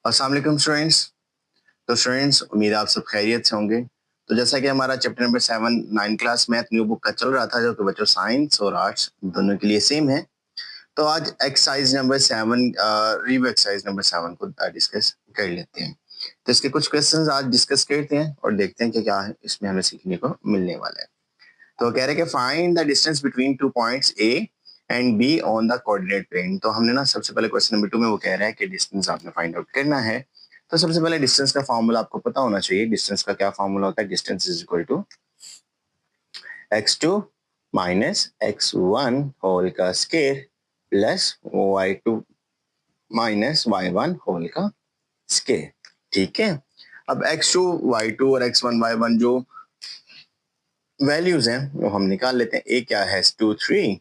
अस्सलाम वालेकुम स्टूडेंट्स। तो स्टूडेंट्स उम्मीद है आप सब खैरियत से होंगे। तो जैसा कि हमारा chapter number 7 9 class math new book का चल रहा था, जो कि बच्चों साइंस और आर्ट्स दोनों के लिए सेम है। तो आज exercise number 7 review exercise number 7 को डिस्कस कर लेते हैं। तो इसके कुछ क्वेश्चंस आज डिस्कस करते हैं और देखते हैं कि क्या है इसमें हमें सीखने को मिलने वाला है। तो कह रहे हैं कि find the distance between two points A and B on the coordinate plane. तो हमने ना सबसे पहले क्वेश्चन नंबर 2 में वो कह रहा है कि डिस्टेंस आपने फाइंड आउट करना है। तो सबसे पहले डिस्टेंस का फॉर्मूला आपको पता होना चाहिए। डिस्टेंस का क्या फॉर्मूला होता है? Distance is equal to x2 minus x1 whole का square plus y2 minus y1 whole का स्क्वायर। ठीक है। अब x2 y2 और x1 y1 जो वैल्यूज हैं वो हम निकाल लेते हैं। a क्या है? 2 3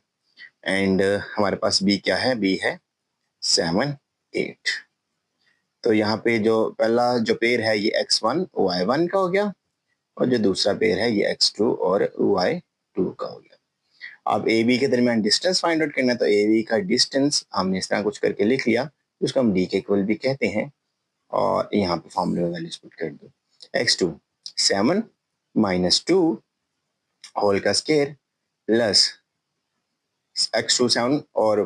एंड हमारे पास b क्या है? b है 7 8। तो यहाँ पे जो पहला जो पेयर है ये x1 y1 का हो गया और जो दूसरा पेयर है ये x2 और y2 का हो गया। अब ए बी के दरमियान डिस्टेंस फाइंड आउट करना है, तो ए बी का डिस्टेंस हमने इस तरह कुछ करके लिख लिया, उसको हम डी के इक्वल भी कहते हैं और यहाँ पे फॉर्मूले में वैल्यूज पुट कर दो। x2 7 माइनस 2 होल का स्क्वायर प्लस x2 7 और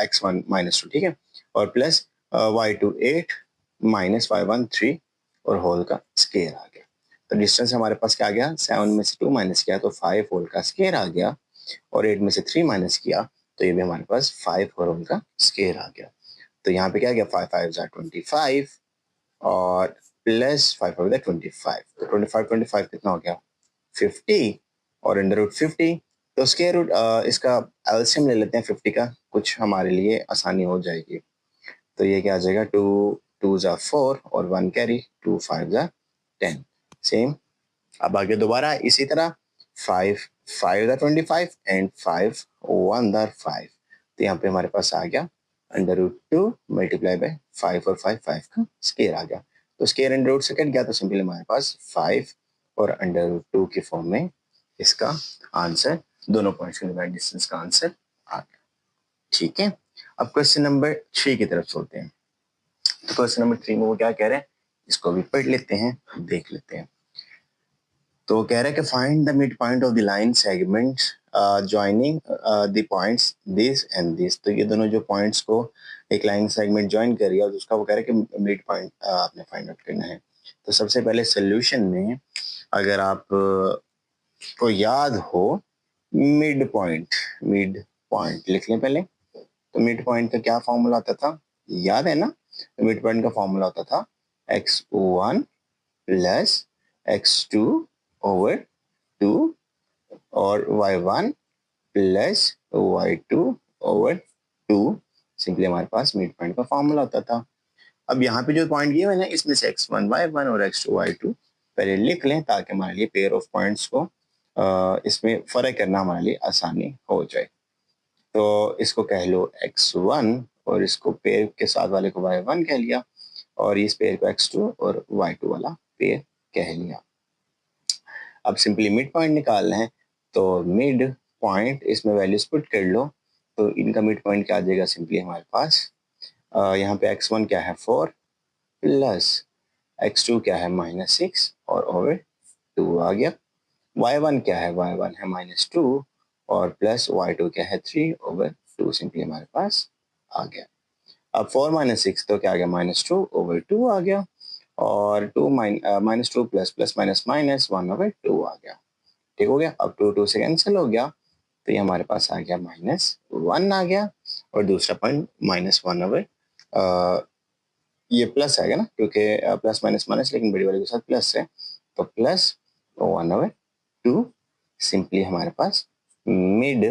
x1 माइनस 2, ठीक है, और प्लस y2 8 माइनस y1 3 और होल का स्क्वायर आ गया। तो डिस्टेंस हमारे पास क्या आ गया? 7 में से 2 माइनस किया तो 5 होल का स्क्वायर आ गया और 8 में से 3 माइनस किया तो ये भी हमारे पास 5 होल का स्क्वायर आ गया। तो यहाँ पे क्या गया? 5 5 25 और प्लस 5 5 25। तो 25 25 कितना हो गया? 50 और अंडर रूट 50। तो स्क्वायर रूट इसका एलसीएम ले लेते हैं 50 का, कुछ हमारे लिए आसानी हो जाएगी। तो ये क्या आ जाएगा? 2 2 जा 4 और 1 कैरी, 2 5 जा 10। सेम। अब आगे दोबारा इसी तरह 5 5 जा 25 एंड 5 1 जा 5। तो यहाँ पे हमारे पास आ गया अंडर रूट 2 मल्टीप्लाई बाय 5 और 5 5 का स्क्वायर आ गया। तो स्क्वायर अंडर रूट से कट गया तो सिंपली हमारे पास 5 और अंडर रूट 2 की फॉर्म में इसका आंसर, दोनों पॉइंट्स के डिवाइड डिस्टेंस का आंसर आ गया। ठीक है। अब क्वेश्चन नंबर 3 की तरफ चलते हैं। तो क्वेश्चन नंबर 3 में वो क्या कह रहे हैं, इसको भी पढ़ लेते हैं, देख लेते हैं। तो कह रहा है कि find the mid point of the line segment joining the points this and this. तो ये दोनों जो पॉइंट्स को एक लाइन सेगमेंट जॉइन कर रही है और उसका वो कह रहा है कि मिड पॉइंट आपने फाइंड आउट करना है। तो सबसे पहले सोल्यूशन में अगर आप को याद हो मिड पॉइंट लिख लें पहले। तो मिड पॉइंट का क्या फॉर्मूला आता था? याद है ना? मिड पॉइंट का फॉर्मूला होता था x1 प्लस x2 ओवर 2 और y1 plus y2 over 2। Simply हमारे पास मिड पॉइंट का फॉर्मूला होता था। अब यहाँ पे जो पॉइंट दिए मैंने इसमें से x1 y1 और x2 y2 पहले लिख लें ताकि हमारे लिए पेयर ऑफ पॉइंट्स को इसमें फर्क करना हमारे लिए आसानी हो जाए। तो इसको कह लो x1 और इसको पेयर के साथ वाले को y1 कह लिया और इस पेयर को x2 और y2 वाला पेयर कह लिया। अब सिंपली मिड पॉइंट निकालना है, तो मिड पॉइंट इसमें वैल्यूज पुट कर लो। तो इनका मिड पॉइंट क्या आ जाएगा? सिंपली हमारे पास यहाँ पे x1 क्या है 4 प्लस x2 क्या है -6 और ओवर 2 आ गया। y1 क्या है? y1 है -2 और प्लस y2 क्या है 3 ओवर 2। सिंपली हमारे पास आ गया। अब 4 -6 तो क्या आ गया? -2 ओवर 2 आ गया और 2 -2 plus plus minus minus 1 over 2 आ गया। ठीक हो गया। अब 2 2 से कैंसिल हो गया तो ये हमारे पास आ गया -1 आ गया और दूसरा पॉइंट -1 ओवर ये प्लस आएगा ना, क्योंकि प्लस माइनस माइनस लेकिन बड़ी वाले के साथ प्लस है, तो प्लस 1 ओवर 2। सिंपली हमारे पास मिड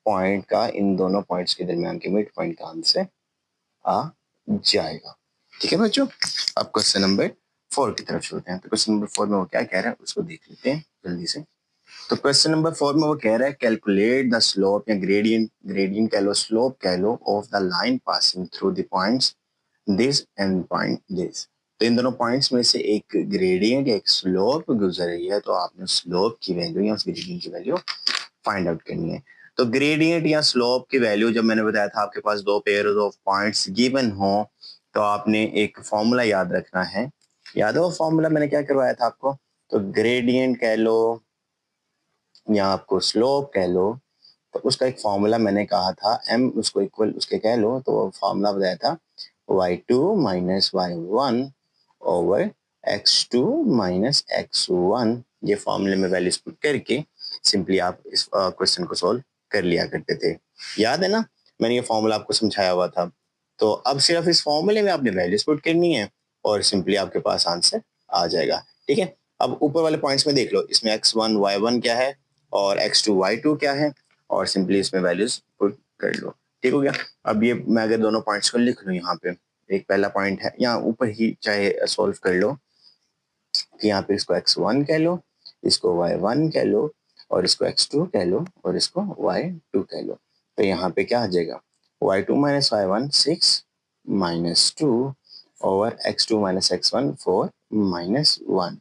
पॉइंट का इन दोनों पॉइंट्स के दरमियान के मिड पॉइंट का आंसर आ जाएगा। ठीक है बच्चों। अब क्वेश्चन नंबर 4 की तरफ चलते हैं। तो क्वेश्चन नंबर 4 में वो क्या कह रहा है उसको देख लेते हैं जल्दी से। तो क्वेश्चन नंबर 4 में वो कह रहा है कैलकुलेट द स्लोप या ग्रेडियंट कह लो, स्लोप कह लो, of the line passing through the points this and point this. तो इन दोनों पॉइंट्स में से एक ग्रेडियंट या एक स्लोप गुजर रही है, तो आपने स्लोप की वैल्यू या उस ग्रेडियंट की वैल्यू फाइंड आउट करनी है। तो ग्रेडियंट या स्लोप की वैल्यू जब मैंने बताया था आपके पास दो पेयर ऑफ पॉइंट्स गिवन हो तो आपने एक फॉर्मूला याद रखना है। याद है वो फॉर्मूला मैंने क्या करवाया था आपको? तो ग्रेडियंट कह लो या आपको स्लोप कह लो, तो उसका एक फॉर्मूला मैंने कहा था m उसको इक्वल उसके कह लो, तो वो फॉर्मूला बताया था y2 minus y1 over x2 minus x1। ये फॉर्मूले में वैल्यूज पुट करके सिंपली आप इस क्वेश्चन को सॉल्व कर लिया करते थे। याद है ना, मैंने ये फॉर्मूला आपको समझाया हुआ था। तो अब सिर्फ इस फॉर्मूले में आपने वैल्यूज पुट करनी है और सिंपली आपके पास आंसर आ जाएगा। ठीक है, अब ऊपर वाले पॉइंट्स में देख लो, इसमें x1 y1 क्या है और x2 y2 क्या है, और सिंपली इसमें वैल्यूज पुट कर लो। ठीक हो गया। अब ये मैं अगर दोनों पॉइंट्स को लिख लूँ, यहाँ पे एक पहला पॉइंट है, यहाँ ऊपर ही चाहे सॉल्व कर लो कि यहाँ पे इसको x1 कह लो, इसको y1 कह लो, और इसको x2 कह लो, और इसको y2 कह लो। तो यहाँ पे क्या आ जाएगा, y2 minus y1 6 minus 2 over x2 minus x1 4 minus 1।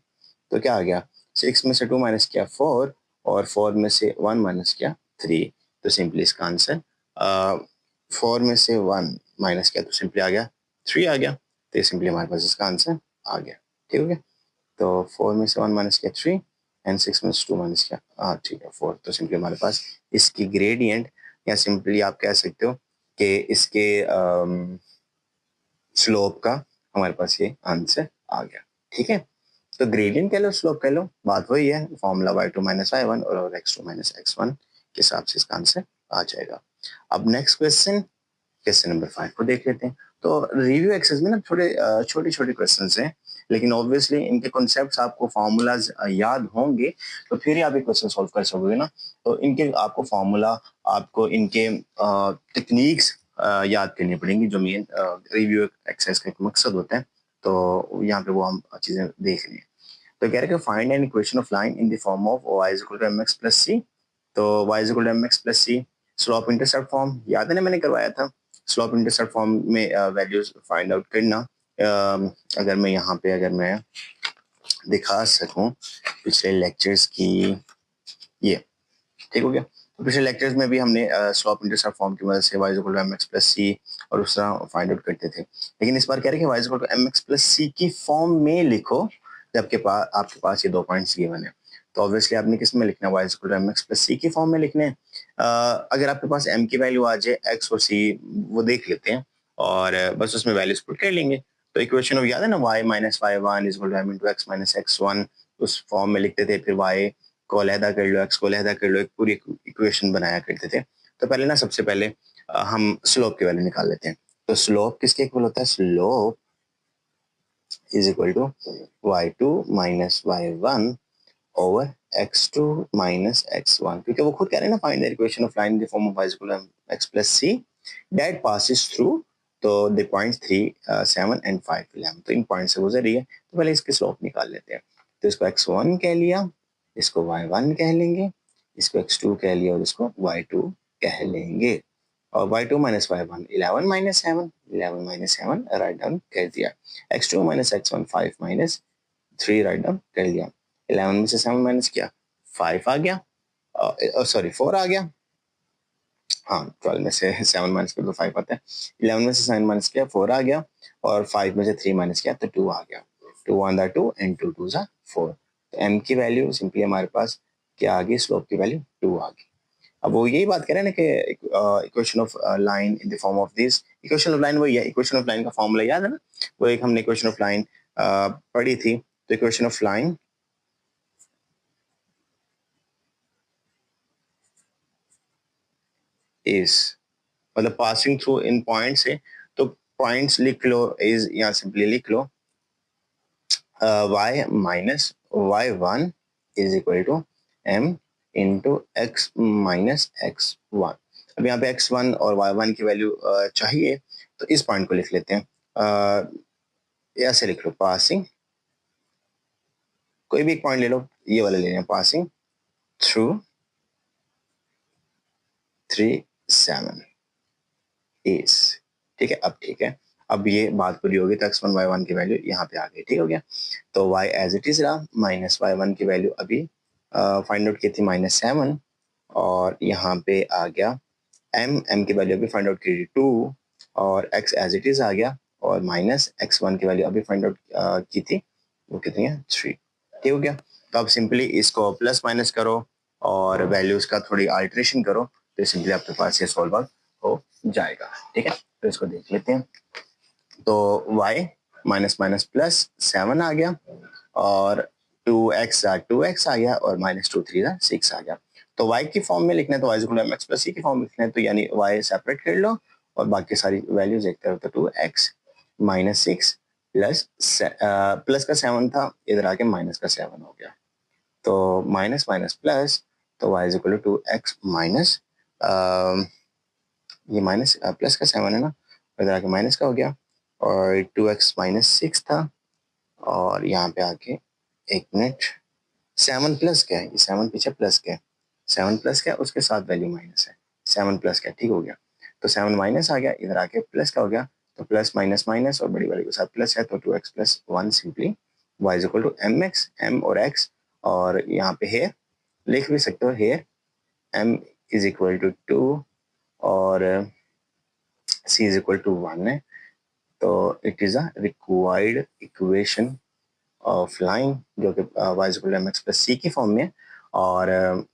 तो क्या आ गया, 6 में से 2 माइनस किया 4 और 4 में से 1 माइनस किया 3। तो सिंपली इसका आंसर 4 में से 1 माइनस किया तो सिंपली आ गया 3 आ गया। तो सिंपली हमारे पास इसका आंसर आ गया। ठीक हो गया। तो 4 में से 1 माइनस किया 3 एंड 6 में से 2 माइनस किया, हाँ ठीक है 4। तो सिंपली हमारे पास इसकी ग्रेडियंट, या सिंपली आप कह सकते हो कि इसके स्लोप का हमारे पास ये आंसर आ गया। ठीक है, तो ग्रेडियंट कह लो स्लोप कह लो, बात वही है, फॉर्मूला y2 माइनस y1 और x2 माइनस x1 के हिसाब से इसका आंसर आ जाएगा। अब नेक्स्ट क्वेश्चन नंबर 5 को देख लेते हैं। तो रिव्यू एक्सरसाइज में ना थोड़े छोटे छोटे क्वेश्चंस हैं, लेकिन ऑब्वियसली इनके कॉन्सेप्ट्स आपको फार्मूलाज याद होंगे तो फिर ही आप ये क्वेश्चन सॉल्व कर सकोगे ना। तो इनके आपको फार्मूला, आपको इनके टेक्निक्स याद करनी पड़ेंगी, जो मेन रिव्यू एक्सरसाइज का एक मकसद होता है। तो यहाँ पे वो हम चीजें देख रहे हैं। तो कह रहे हैं find an equation of line in the form of y is equal to mx plus c। तो y is equal to mx plus c slope intercept form याद है ना, मैंने करवाया था। स्लोप इंटरसेप्ट फॉर्म में वैल्यूज फाइंड आउट करना। अगर मैं यहाँ पे अगर मैं दिखा सकूं पिछले लेक्चर्स की, ये ठीक हो गया। तो पिछले लेक्चर्स में भी हमने स्लोप इंटरसेप्ट फॉर्म की मदद से y is equal to mx plus c और उस तरह फाइंड आउट करते थे। लेकिन इस बार कह रहे हैं कि y is equal to mx plus c की फॉर्म में लिखो, जबकि आपके पास ये दो पॉइंट्स गिवन है। तो ऑब्वियसली आपने किस में लिखना है, y is equal to mx plus c की फॉर्म में लिखने हैं। अगर आपके पास m की वैल्यू आ जाए, x और c वो देख लेते हैं और बस उसमें वैल्यूज पुट कर लेंगे। तो इक्वेशन ऑफ याद है ना, y minus y1 is equal to m into x minus x1, उस फॉर्म में लिखते थे। फिर y को अलहदा कर लो, x को अलहदा कर लो, एक पूरी इक्वेशन बनाया करते थे। तो पहले ना सबसे पहले हम स्लोप की वैल्यू निकाल लेते हैं। तो स्लोप किसके इक्वल होता है, slope is equal to y2 minus y1 over x2 minus x1, क्योंकि वो खुद कह रहे हैं ना find the equation of line in the form of y is equal to x plus c that passes through, तो द पॉइंट्स 3 7 एंड 5 11, तो इन point से गुजर रही है। तो पहले इसकी स्लोप निकाल लेते हैं। तो इसको x1 कह लिया, इसको y1 कह लेंगे, इसको x2 कह लिया और इसको y2 कह लेंगे। और y2 minus y1 11 minus 7, 11 minus 7 write down कर दिया। x2 minus x1 5 minus 3 write down कर दिया। 11 में से 7 माइनस किया 5 आ गया, सॉरी 4 आ गया। हाँ 12 में से 7 माइनस किया तो 5 आता है। 11 में से 7 माइनस किया 4 आ गया, और 5 में से 3 माइनस किया तो 2 आ गया। 2 1 दा 2 एंड 2 2 दा 4। तो m की वैल्यू सिंपली हमारे पास क्या आ गई, स्लोप की वैल्यू 2 आ गई। अब वो यही बात कर रहे हैं ना कि equation of line in the form of this, equation of line वही है, इक्वेशन ऑफ लाइन का फॉर्मूला याद है ना, वो एक हमने इक्वेशन ऑफ लाइन पढ़ी थी। तो इक्वेशन ऑफ लाइन इज मतलब पासिंग थ्रू इन पॉइंट से, तो पॉइंट्स लिख लो, इज या सिंपली लिख लो y minus y1 is equal to m into x minus x1। अब यहाँ पे x1 और y1 की वैल्यू चाहिए, तो इस पॉइंट को लिख लेते हैं। ऐसे लिख लो, पासिंग, कोई भी एक पॉइंट ले लो, ये वाला ले लें, पासिंग थ्रू 3 7 इज। ठीक है, अब ठीक है, अब ये बात पूरी होगी तो x1 y1 की वैल्यू यहाँ पे आ गई। ठीक हो गया। तो y एज इट इज रहा, माइनस y1 की वैल्यू अभी फाइंड आउट की थी -7, और यहाँ पे आ गया m की वैल्यू अभी फाइंड आउट की 2, और x एज इट इज आ गया, और माइनस x1 की वैल्यू अभी फाइंड आउट की थी, वो कितनी है 3। ठीक हो गया। तो अब सिंपली इसको प्लस माइनस करो और वैल्यूज का थोड़ी अल्टरेशन करो, तो सिंपली आपके पास ये सॉल्व हो जाएगा। ठीक है, तो इसको देख लेते हैं। तो y माइनस माइनस प्लस 7 आ गया और 2x 2x आ गया और माइनस 2 3 6 आ गया। तो y की फॉर्म में लिखना है तो y equal mx plus c की फॉर्म में लिखना है, तो यानी y सेपरेट कर लो और बाकी सारी वैल्यूज एक तरफ, तो 2x माइनस 6 प्लस का 7 था, इधर आके माइनस का 7 हो गया। तो माइनस माइनस प्लस, तो y is equal to 2x minus, ये माइनस प्लस का 7 है ना, इधर आके माइनस का हो गया और 2x माइनस 6 था और यहाँ पे आके एक मिनट 7 प्लस क्या है, ये 7 पीछे प्लस क्या है, 7 प्लस क्या है उसके साथ वैल्यू माइनस है, 7 प्लस क्या, ठीक हो गया। तो 7 माइनस आ गया, इधर आके प्लस का हो गया, तो प्लस माइनस माइनस और बड़ी वैल्यू के साथ प्लस है, तो 2x plus 1 simply y is equal to mx, m और x, और यहाँ पे हेयर लिख भी सकते हो, here m is equal to 2 और c इज इक्वल टू 1 है। तो it is a required equation of line जो कि y is equal to mx plus c की फॉर्म में, और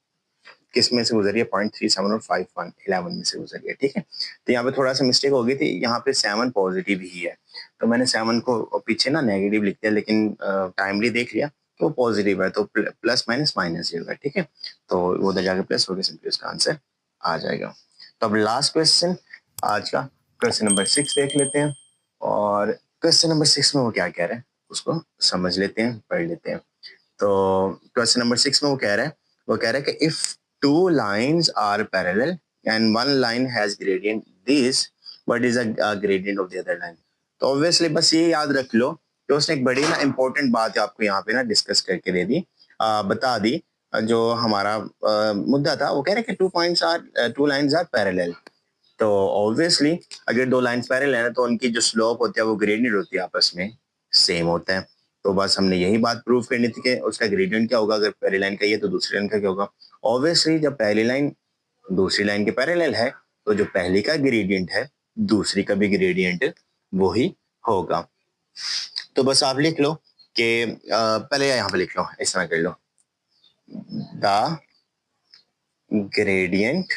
किस में से गुजरी है, 0.37 और 5.1 11 में से गुजरी है। ठीक है, तो यहाँ पे थोड़ा सा मिस्टेक हो गई थी, यहाँ पे 7 पॉजिटिव ही है, तो मैंने 7 को पीछे ना नेगेटिव लिख दिया, लेकिन टाइमली देख लिया तो वो पॉजिटिव है, तो प्लस माइनस माइनस ही होगा। ठीक है, तो वो उधर जाके प्लस हो गया, सिंपली उसका आंसर आ जाएगा। तो अब लास्ट क्वेश्चन आज का क्वेश्चन नंबर 6 देख लेते हैं, और क्वेश्चन नंबर 6 में वो क्या कह रहे हैं उसको समझ लेते हैं, पढ़ लेते हैं। तो क्वेश्चन नंबर 6 में वो कह रहा है कि if two lines are parallel and one line has gradient this, what is a gradient of the other line. तो ऑब्वियसली बस ये याद रख लो कि उसने एक बड़ी ना इंपॉर्टेंट बात आपको यहाँ पे ना डिस्कस करके दे दी, बता दी। जो हमारा मुद्दा था, वो कह रहे कि टू लाइंस आर पैरेलल। तो ऑब्वियसली अगर दो लाइंस पैरेलल है तो उनकी जो स्लोप होती है वो ग्रेडियंट होती है, आपस में सेम होता है। तो बस हमने यही बात प्रूव करनी थी कि उसका ग्रेडियंट क्या होगा, अगर पहली लाइन का ये तो दूसरी लाइन का क्या होगा। ऑब्वियसली जब पहली लाइन दूसरी लाइन के पैरेलल है तो जो पहली का ग्रेडियंट है दूसरी का भी ग्रेडियंट वही होगा। तो बस आप लिख लो कि पहले यहाँ पे लिख लो, इस तरह कर लो, the gradient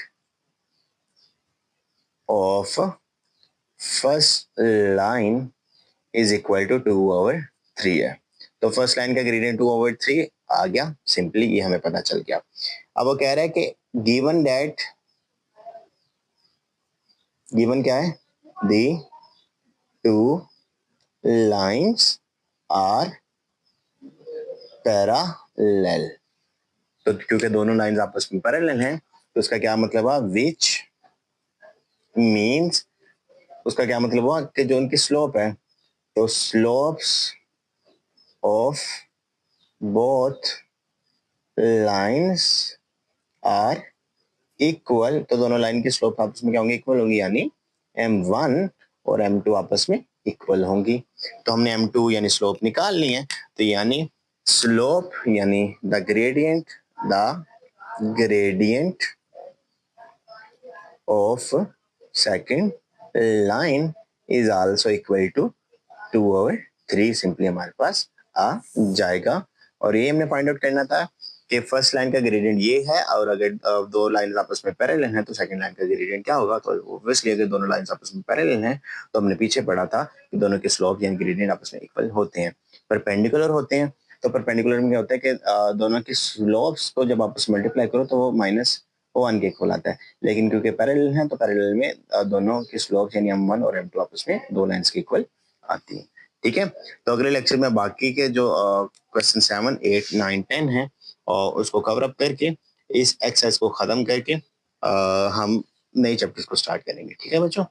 of first line is equal to 2/3 है। तो फर्स्ट लाइन का ग्रेडियंट 2/3 आ गया, सिंपली ये हमें पता चल गया। अब वो कह रहा है कि गिवन क्या है, दी टू लाइंस आर पैरेलल। तो क्योंकि दोनों लाइंस आपस में पैरेलल हैं तो उसका क्या मतलब हुआ, विच मींस, उसका क्या मतलब हुआ कि जो उनकी स्लोप है, तो slopes of both lines are equal. तो दोनों लाइन की स्लोप आपस में क्या होंगी, इक्वल होंगी, यानी m1 और m2 आपस में इक्वल होंगी। तो हमने m2 यानी स्लोप निकाल ली है, तो यानी स्लोप यानी the gradient of second line is also equal to 2/3, simply हमारे पास आ जाएगा। और ये हमने फाइंड आउट करना था कि फर्स्ट लाइन का ग्रेडियंट ये है, और अगर दो लाइन आपस में पैरेलल हैं तो सेकंड लाइन का ग्रेडियंट क्या होगा। तो ऑब्वियसली अगर दोनों लाइन आपस में पैरेलल हैं तो हमने पीछे पढ़ा था कि दोनों के स्लोप यानी ग्रेडियंट आपस में इक्वल होते हैं, परपेंडिकुलर होते हैं। तो परपेंडिकुलर में क्या होता है कि दोनों की स्लोप्स को जब आपस में मल्टीप्लाई करो तो वो -1 के इक्वल आता है, लेकिन क्योंकि पैरेलल हैं तो पैरेलल में दोनों की स्लोप यानी m1 और m2 आपस में दो लाइंस के इक्वल आती है। ठीक है, तो अगले लेक्चर में बाकी के जो क्वेश्चन 7 8 9 10 है और उसको कवर अप करके इस एक्सरसाइज को खत्म करके हम नई चैप्टर्स को स्टार्ट करेंगे। ठीक है बच्चों।